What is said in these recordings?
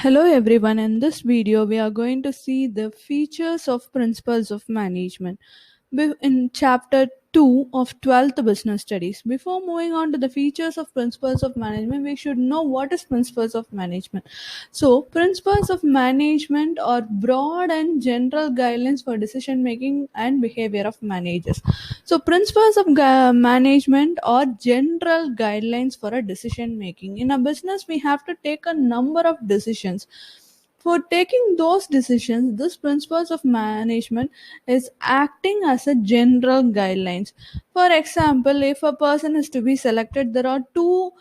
Hello everyone, in this video we are going to see the features of principles of management in chapter 2 of 12th business studies. Before moving on to the features of principles of management, we should know what is principles of management. So, principles of management are broad and general guidelines for decision making and behavior of managers. So, principles of management are general guidelines for a decision making. In a business, we have to take a number of decisions. For taking those decisions, this principles of management is acting as a general guidelines. For example, if a person is to be selected, there are two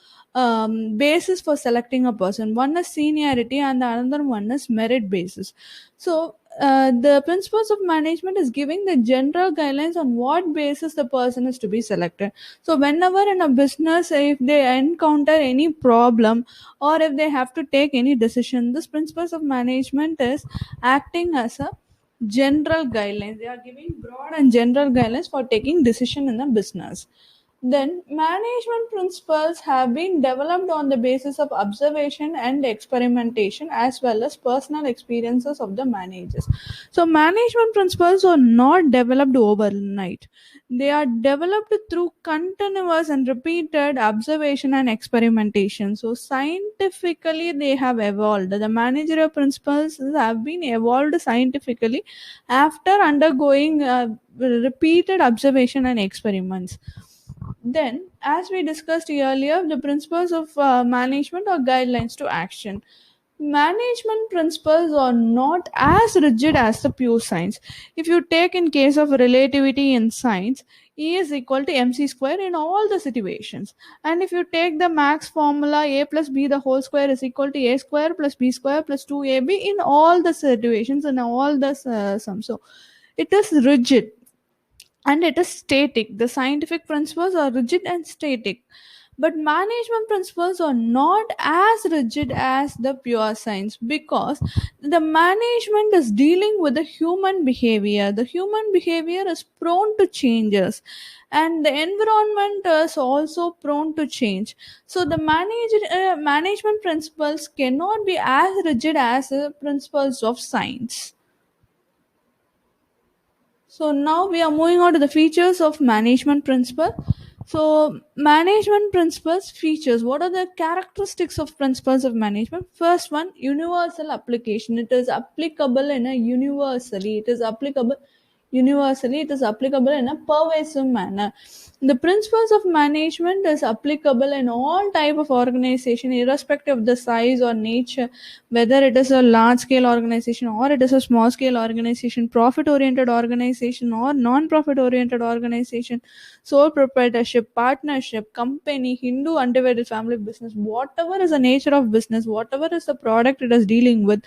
basis for selecting a person. One is seniority and the another one is merit basis. So the principles of management is giving the general guidelines on what basis the person is to be selected. So whenever in a business, if they encounter any problem or if they have to take any decision, this principles of management is acting as a general guidelines. They are giving broad and general guidelines for taking decision in a business. Then, management principles have been developed on the basis of observation and experimentation as well as personal experiences of the managers. So, management principles are not developed overnight, they are developed through continuous and repeated observation and experimentation. So, scientifically, they have evolved. The managerial principles have been evolved scientifically after undergoing repeated observation and experiments. Then, as we discussed earlier, the principles of management or guidelines to action. Management principles are not as rigid as the pure science. If you take in case of relativity in science, E is equal to mc square in all the situations. And if you take the max formula a plus b the whole square is equal to a square plus b square plus 2ab in all the situations and all the sums. So it is rigid and it is static. The scientific principles are rigid and static, but management principles are not as rigid as the pure science because the management is dealing with the human behavior. The human behavior is prone to changes and the environment is also prone to change. So the management principles cannot be as rigid as the principles of science. So now we are moving on to the features of management principle. So management principles features. What are the characteristics of principles of management? First one, universal application. It is applicable in a universally. It is applicable universally. It is applicable in a pervasive manner. The principles of management is applicable in all type of organization, irrespective of the size or nature, whether it is a large scale organization or it is a small scale organization, profit oriented organization or non profit oriented organization, sole proprietorship, partnership, company, Hindu undivided family business, whatever is the nature of business, whatever is the product it is dealing with,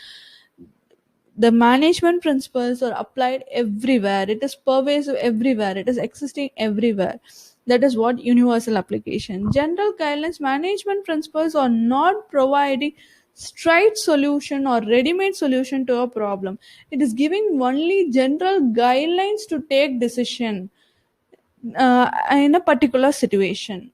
the management principles are applied everywhere. It is pervasive everywhere. It is existing everywhere. That is what universal application. General guidelines, management principles are not providing straight solution or ready-made solution to a problem. It is giving only general guidelines to take decision in a particular situation.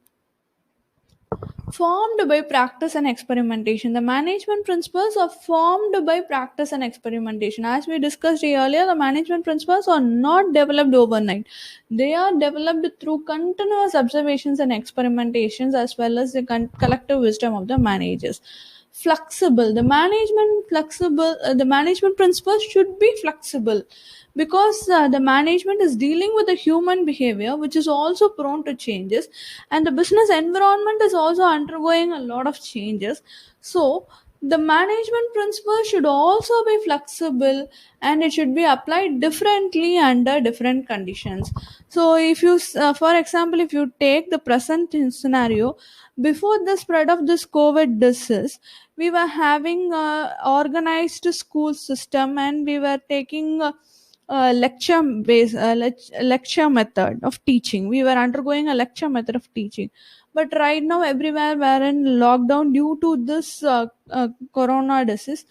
Formed by practice and experimentation. The management principles are formed by practice and experimentation. As we discussed earlier, the management principles are not developed overnight. They are developed through continuous observations and experimentations as well as the collective wisdom of the managers. Flexible. The management principles should be flexible because the management is dealing with the human behavior which is also prone to changes, and the business environment is also undergoing a lot of changes. So the management principle should also be flexible and it should be applied differently under different conditions. So if you for example, if you take the present scenario, before the spread of this covid disease, we were having a organized school system and we were taking lecture method of teaching. We were undergoing a lecture method of teaching, but right now everywhere we're in lockdown due to this corona disease,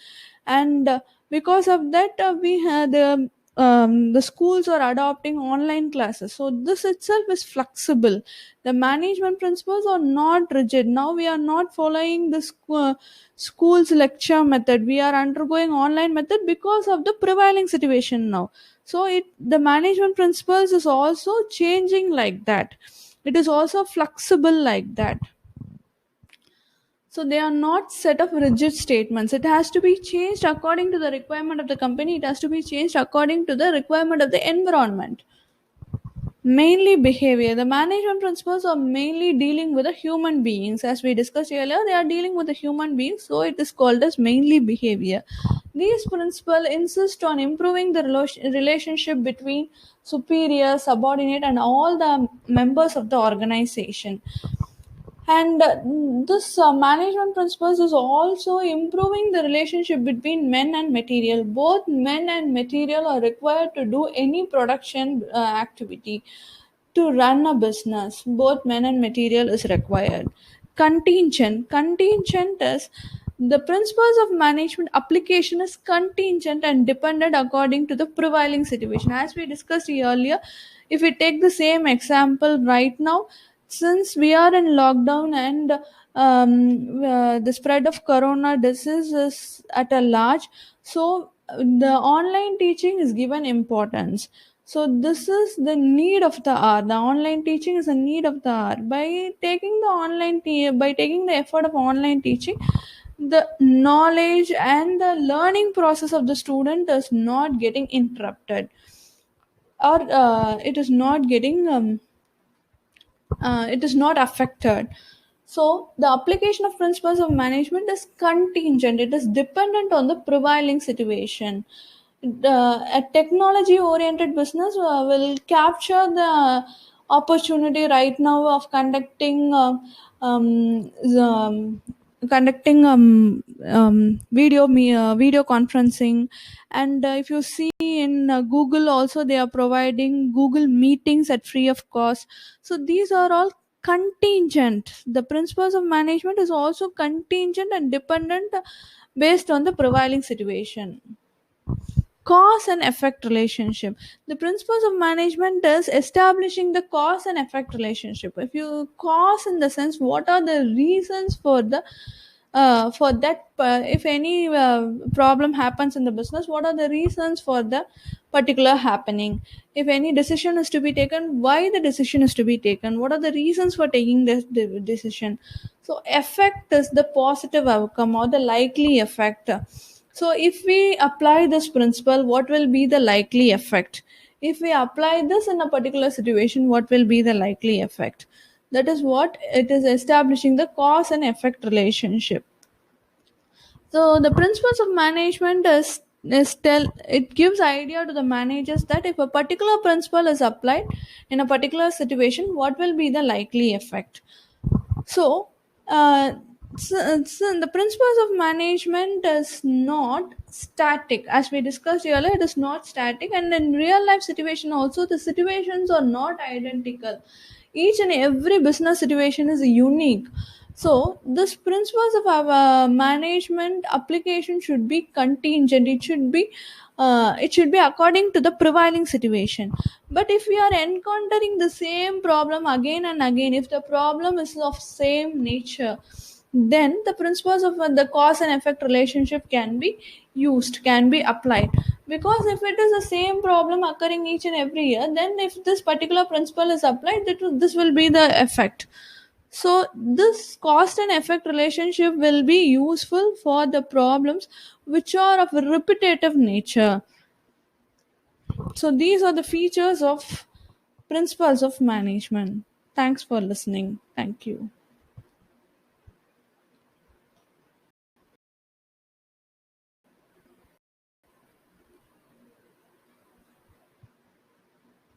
and because of that we had the schools are adopting online classes, so this itself is flexible. The management principles are not rigid. Now we are not following the school's lecture method, we are undergoing online method because of the prevailing situation now. So the management principles is also changing like that, it is also flexible like that. So they are not set of rigid statements. It has to be changed according to the requirement of the company. It has to be changed according to the requirement of the environment. Mainly behavior. The management principles are mainly dealing with the human beings. As we discussed earlier, they are dealing with the human beings, so it is called as mainly behavior. These principles insist on improving the relationship between superior, subordinate, and all the members of the organization. And this management principles is also improving the relationship between men and material. Both men and material are required to do any production activity to run a business. Both men and material is required. Contingent is the principles of management application is contingent and dependent according to the prevailing situation. As we discussed earlier, if we take the same example right now, since we are in lockdown and the spread of corona disease is at a large, so the online teaching is given importance. So this is the need of the hour. The online teaching is a need of the hour. By taking the by taking the effort of online teaching, the knowledge and the learning process of the student is not getting interrupted, or it is not getting it is not affected. So the application of principles of management is contingent, it is dependent on the prevailing situation. A technology oriented business will capture the opportunity right now of um, um, conducting video conferencing. And if you see in Google also, they are providing Google meetings at free of cost. So these are all contingent. The principles of management is also contingent and dependent based on the prevailing situation. Cause and effect relationship. The principles of management is establishing the cause and effect relationship. If you cause in the sense, what are the reasons for that if any problem happens in the business, what are the reasons for the particular happening? If any decision is to be taken, why the decision is to be taken, what are the reasons for taking this decision? So effect is the positive outcome or the likely effect. So if we apply this principle, what will be the likely effect? If we apply this in a particular situation, what will be the likely effect? That is what it is, establishing the cause and effect relationship. So the principles of management is tell it gives idea to the managers that if a particular principle is applied in a particular situation, what will be the likely effect. So, the principles of management is not static. As we discussed earlier, it is not static, and in real life situation also, the situations are not identical. Each and every business situation is unique. So, this principles of our management application should be contingent. It should be according to the prevailing situation. But if we are encountering the same problem again and again, if the problem is of same nature, then the principles of the cause and effect relationship can be used, can be applied. Because if it is the same problem occurring each and every year, then if this particular principle is applied, this will be the effect. So this cost and effect relationship will be useful for the problems which are of a repetitive nature. So these are the features of principles of management. Thanks for listening. Thank you.